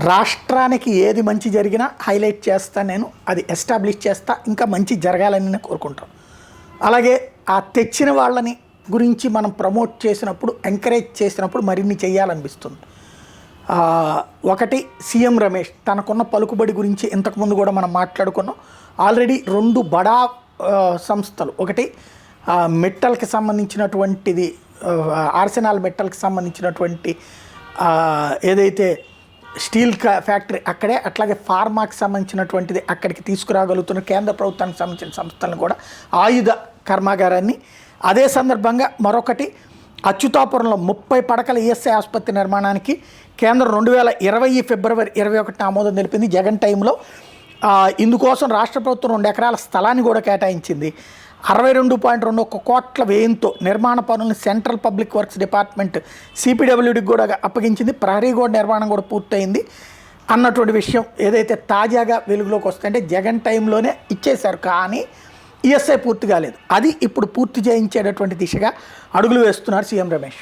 రాష్ట్రానికి ఏది మంచి జరిగినా హైలైట్ చేస్తా, నేను అది ఎస్టాబ్లిష్ చేస్తా, ఇంకా మంచి జరగాలని నేను కోరుకుంటాం. అలాగే ఆ తెచ్చిన వాళ్ళని గురించి మనం ప్రమోట్ చేసినప్పుడు, ఎంకరేజ్ చేసినప్పుడు మరిన్ని చేయాలనిపిస్తుంది. ఒకటి సీఎం రమేష్ తనకున్న పలుకుబడి గురించి ఇంతకుముందు కూడా మనం మాట్లాడుకున్నాం. ఆల్రెడీ 2 బడా సంస్థలు, ఒకటి మెట్టల్కి సంబంధించినటువంటిది, ఆర్సెనాల్ మెట్టల్కి సంబంధించినటువంటి ఏదైతే స్టీల్ ఫ్యాక్టరీ అక్కడే, అట్లాగే ఫార్మాకి సంబంధించినటువంటిది అక్కడికి తీసుకురాగలుగుతున్న కేంద్ర ప్రభుత్వానికి సంబంధించిన సంస్థలను కూడా, ఆయుధ కర్మాగారాన్ని. అదే సందర్భంగా మరొకటి అచ్యుతాపురంలో 30 పడకల ఈఎస్ఐ ఆసుపత్రి నిర్మాణానికి కేంద్రం 2020 ఫిబ్రవరి 21 ఆమోదం తెలిపింది జగన్ టైంలో. ఇందుకోసం రాష్ట్ర ప్రభుత్వం 2 ఎకరాల స్థలాన్ని కూడా కేటాయించింది. 62.21 కోట్ల వ్యయంతో నిర్మాణ పనులను సెంట్రల్ పబ్లిక్ వర్క్స్ డిపార్ట్మెంట్ సిపిడబ్ల్యూడికి కూడా అప్పగించింది. ప్రహరీ గోడ నిర్మాణం కూడా పూర్తయింది అన్నటువంటి విషయం ఏదైతే తాజాగా వెలుగులోకి వస్తుందంటే, జగన్ టైంలోనే ఇచ్చేశారు కానీ ఈఎస్ఐ పూర్తి కాలేదు. అది ఇప్పుడు పూర్తి చేయించేటటువంటి దిశగా అడుగులు వేస్తున్నారు సీఎం రమేష్.